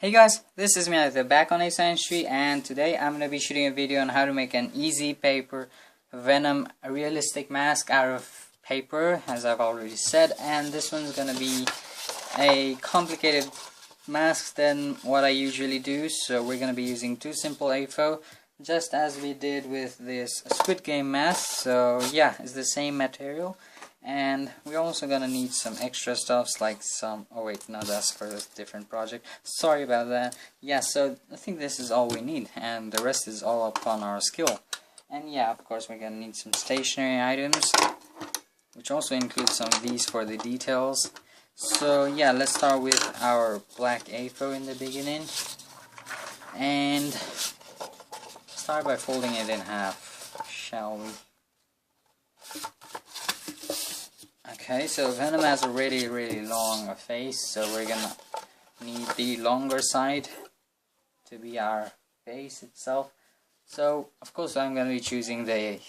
Hey guys, this is me back on a Science Tree, and today I'm going to be shooting a video on how to make an easy paper Venom realistic mask out of paper, as I've already said. And this one's going to be a complicated mask than what I usually do, so we're going to be using two simple AFO, just as we did with this Squid Game mask. So yeah, it's the same material. And we're also gonna need some extra stuffs like some, oh wait, no, that's for a different project, sorry about that. Yeah, so I think this is all we need, and the rest is all upon our skill. And yeah, of course we're gonna need some stationery items, which also includes some of these for the details. So yeah, let's start with our black AFO in the beginning, and start by folding it in half, shall we? Okay, so Venom has a really long face, so we're gonna need the longer side to be our face itself. So of course I'm gonna be choosing the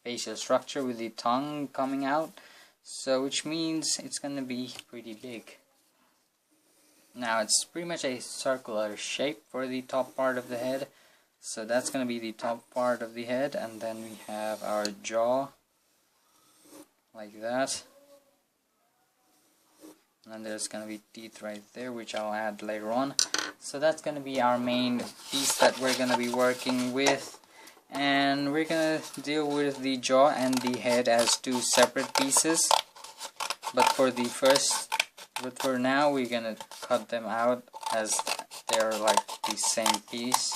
facial structure with the tongue coming out, so which means it's gonna be pretty big. Now it's pretty much a circular shape for the top part of the head, so that's gonna be the top part of the head, and then we have our jaw like that. And there's going to be teeth right there, which I'll add later on. So that's going to be our main piece that we're going to be working with. And we're going to deal with the jaw and the head as two separate pieces. But for now, we're going to cut them out as they're like the same piece.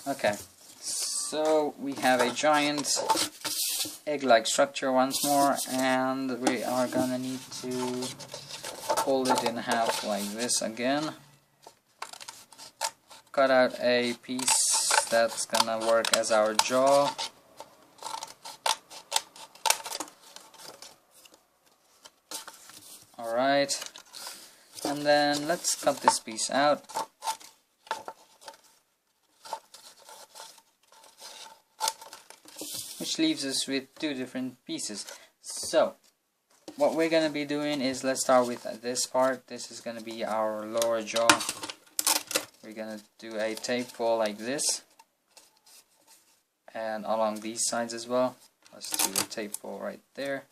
Okay, so we have a giant egg-like structure once more, and we are going to need to fold it in half like this again. Cut out a piece that's gonna work as our jaw. Alright, and then let's cut this piece out. Which leaves us with two different pieces. So what we're going to be doing is, let's start with this part. This is going to be our lower jaw. We're going to do a tape fold like this, and along these sides as well. Let's do a tape fold right there.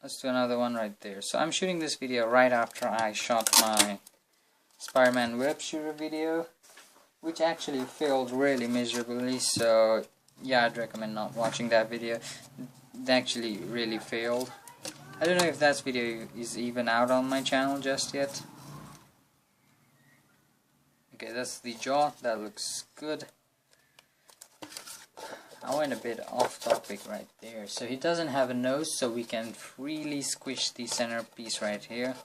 Let's do another one right there. So I'm shooting this video right after I shot my Spider-Man web shooter video, which actually failed really miserably. So yeah, I'd recommend not watching that video. It actually really failed. I don't know if that video is even out on my channel just yet. Okay, that's the jaw. That looks good. I went a bit off topic right there. So he doesn't have a nose, so we can freely squish the center piece right here.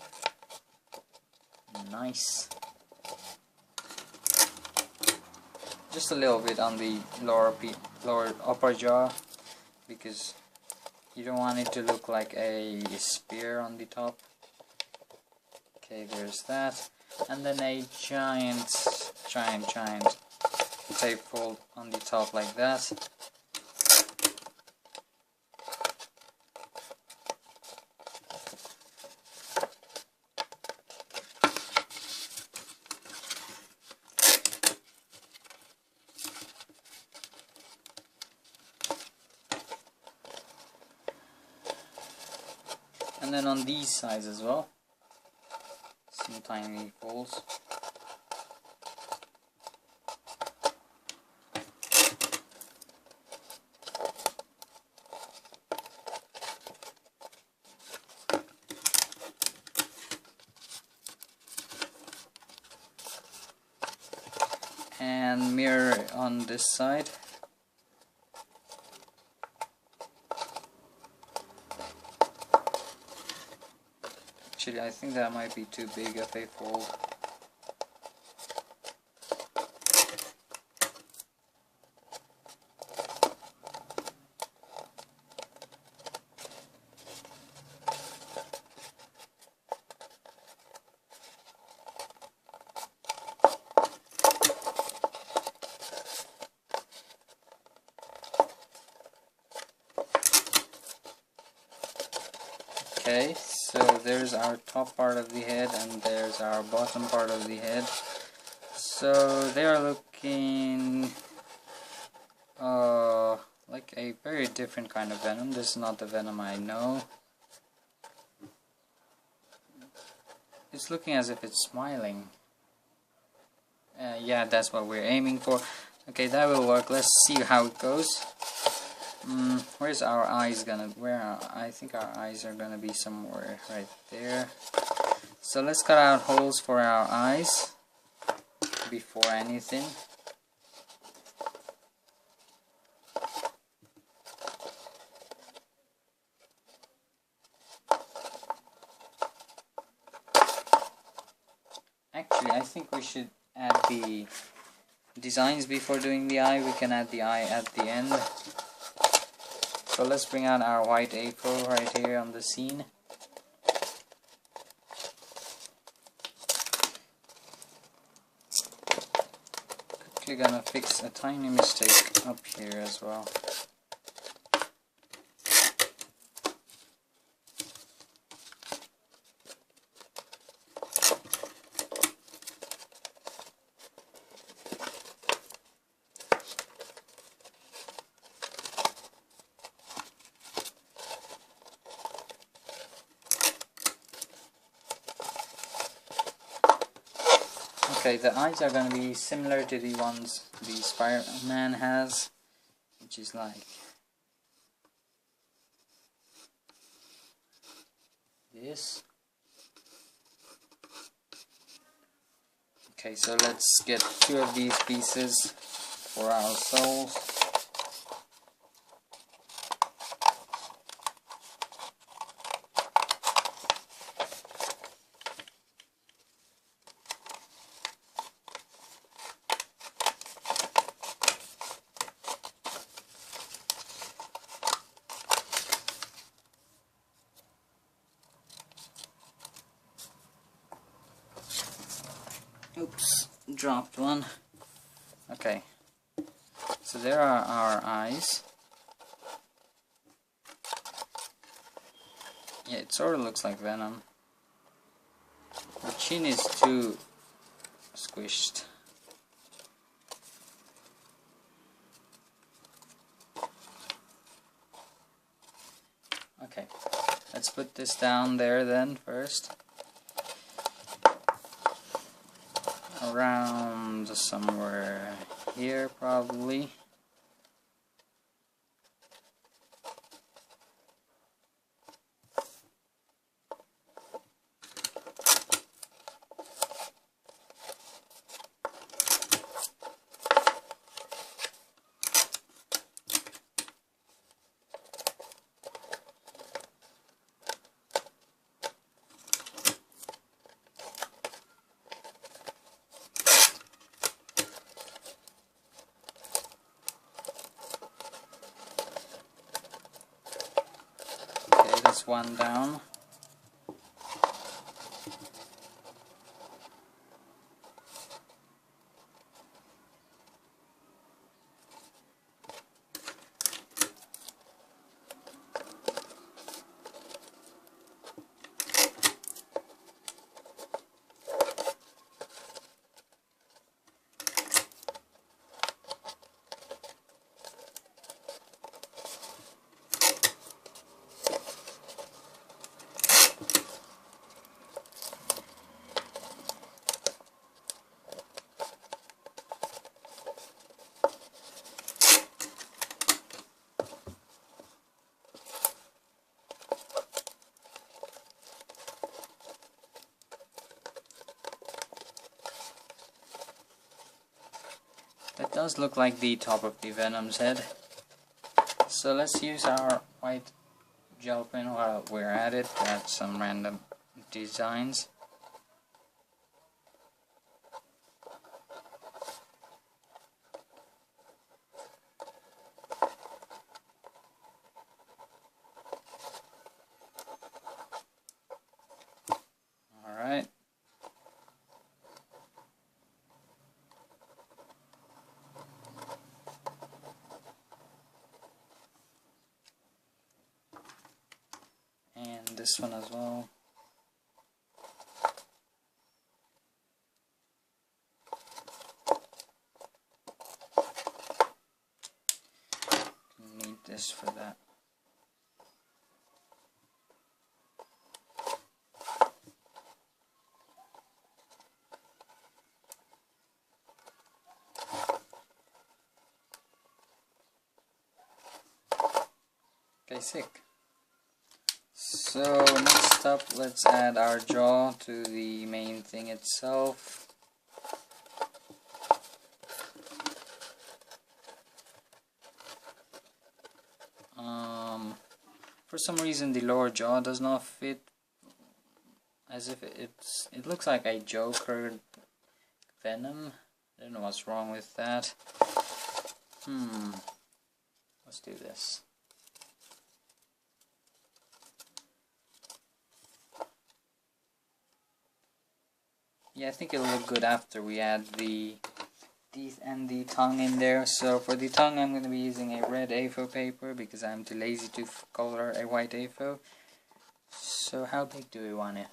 Nice. Just a little bit on the lower upper jaw, because you don't want it to look like a spear on the top. Okay, there's that. And then a giant tape fold on the top like that. And then on these sides as well, some tiny folds. And mirror on this side. Actually, I think that might be too big of a fold. Okay, so there's our top part of the head and there's our bottom part of the head. So they are looking like a very different kind of Venom. This is not the Venom I know. It's looking as if it's smiling. Yeah, that's what we're aiming for. Okay, that will work. Let's see how it goes. Where's our eyes gonna? I think our eyes are gonna be somewhere right there. So let's cut out holes for our eyes before anything. Actually, I think we should add the designs before doing the eye. We can add the eye at the end. So let's bring out our white A4 right here on the scene. Quickly gonna fix a tiny mistake up here as well. Okay, the eyes are going to be similar to the ones the Spider-Man has, which is like this. Okay, so let's get 2 of these pieces for our souls. Oops, dropped one. Okay, so there are our eyes. Yeah, it sort of looks like Venom. The chin is too squished. Okay, let's put this down there then first. Around somewhere here probably. One down. That does look like the top of the Venom's head. So let's use our white gel pen while we're at it to add some random designs. Alright. And this one as well. this for that. Okay, sick. So next up, let's add our jaw to the main thing itself. For some reason the lower jaw does not fit, as if it looks like a Joker Venom. I don't know what's wrong with that. Let's do this. Yeah, I think it'll look good after we add the teeth and the tongue in there. So for the tongue, I'm going to be using a red A4 paper because I'm too lazy to color a white A4. So how big do we want it?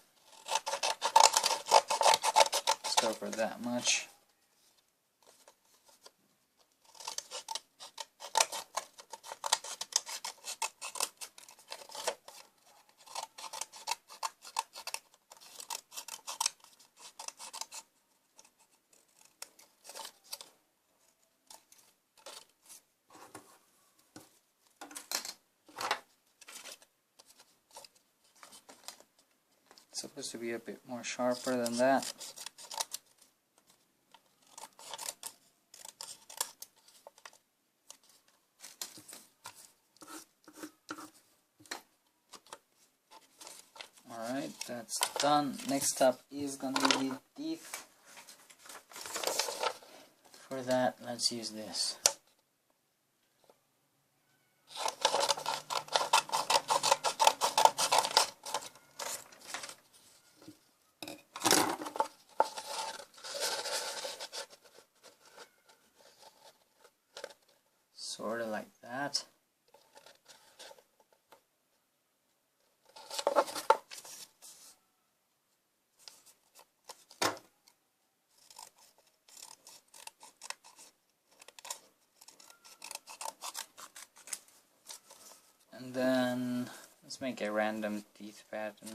Let's go for that much. It's supposed to be a bit more sharper than that. Alright, that's done. Next up is going to be the teeth. For that, let's use this. Sort of like that. And then let's make a random teeth pattern.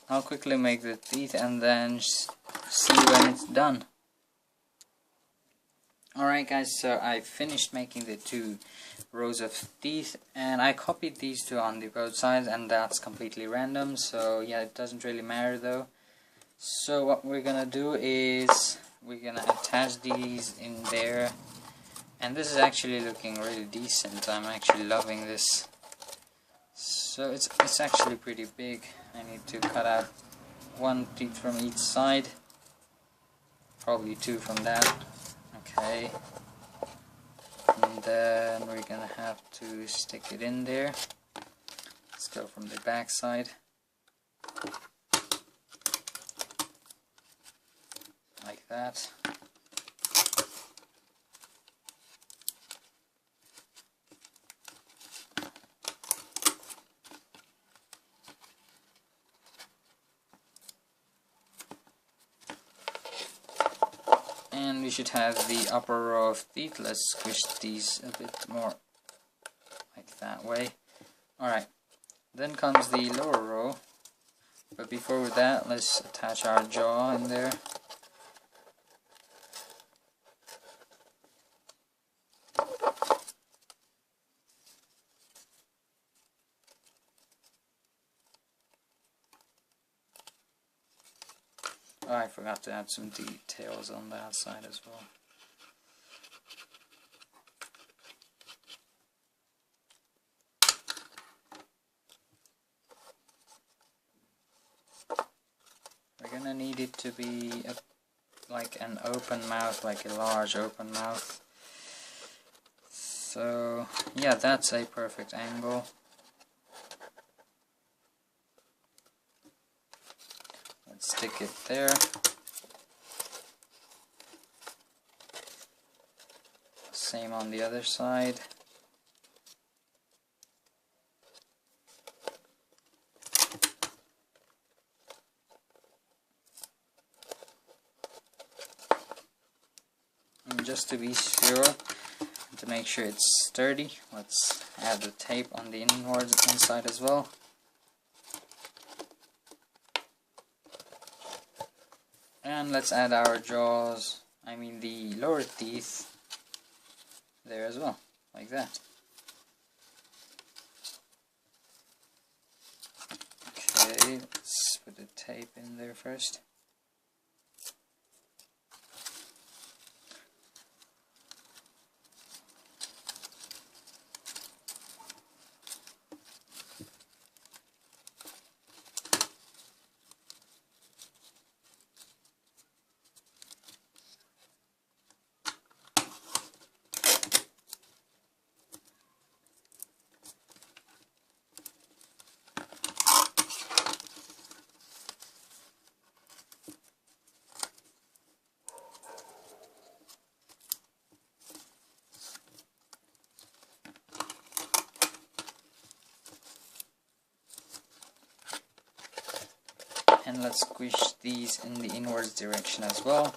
I'll quickly make the teeth and then see when it's done. Alright guys, so I finished making the 2 rows of teeth, and I copied these 2 on the both sides, and that's completely random, so yeah, it doesn't really matter though. So what we're gonna do is we're gonna attach these in there, and this is actually looking really decent. I'm actually loving this. So it's actually pretty big. I need to cut out 1 teeth from each side, probably 2 from that. Okay, and then we're gonna have to stick it in there. Let's go from the back side. Like that. And we should have the upper row of teeth. Let's squish these a bit more, like that way. Alright, then comes the lower row, but before that, let's attach our jaw in there. Oh, I forgot to add some details on that side as well. We're gonna need it to be like an open mouth, like a large open mouth. So yeah, that's a perfect angle. Let's stick it there. Same on the other side. and just to be sure, to make sure it's sturdy, let's add the tape on the inside as well. And let's add our jaws, the lower teeth there as well, like that. Okay, let's put the tape in there first. And let's squish these in the inwards direction as well.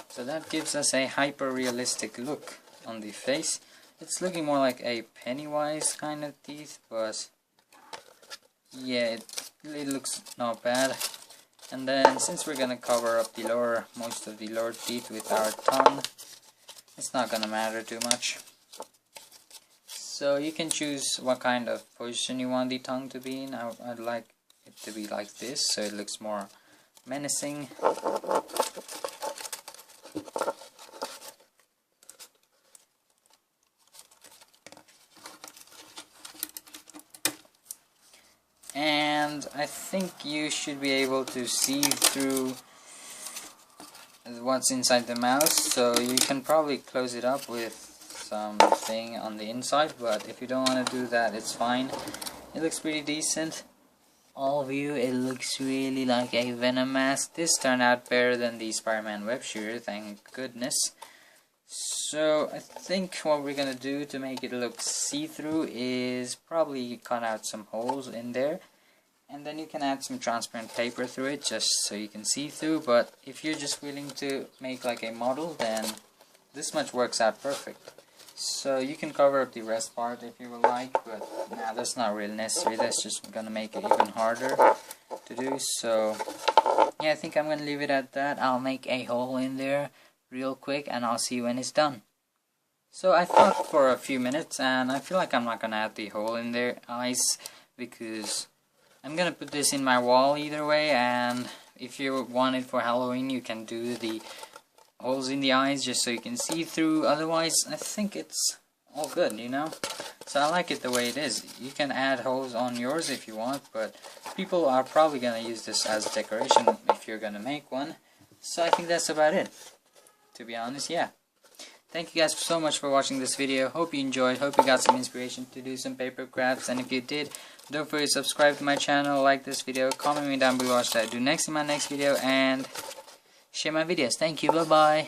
So that gives us a hyper-realistic look on the face. It's looking more like a Pennywise kind of teeth, but yeah, it looks not bad. And then since we're gonna cover up the most of the lower teeth with our tongue, it's not gonna matter too much. So you can choose what kind of position you want the tongue to be in. I'd like it to be like this, so it looks more menacing. And I think you should be able to see through what's inside the mouth, so you can probably close it up with something on the inside, but if you don't want to do that, it's fine. It looks pretty decent. All of you, it looks really like a Venom mask. This turned out better than the Spider-Man web shooter, thank goodness. So I think what we're gonna do to make it look see-through is probably cut out some holes in there, and then you can add some transparent paper through it just so you can see through. But if you're just willing to make like a model, then this much works out perfect. So you can cover up the rest part if you would like, but nah, that's not really necessary. That's just gonna make it even harder to do. So yeah, I think I'm gonna leave it at that. I'll make a hole in there real quick and I'll see you when it's done. So I thought for a few minutes, and I feel like I'm not gonna add the hole in their eyes because I'm gonna put this in my wall either way, and if you want it for Halloween, you can do the holes in the eyes just so you can see through. Otherwise, I think it's all good, you know. So I like it the way it is. You can add holes on yours if you want, but people are probably gonna use this as decoration if you're gonna make one. So I think that's about it, to be honest. Yeah, thank you guys so much for watching this video. Hope you enjoyed, hope you got some inspiration to do some paper crafts, and if you did, don't forget to subscribe to my channel, like this video, comment me down below what should I do next in my next video, and share my videos. Thank you, bye bye.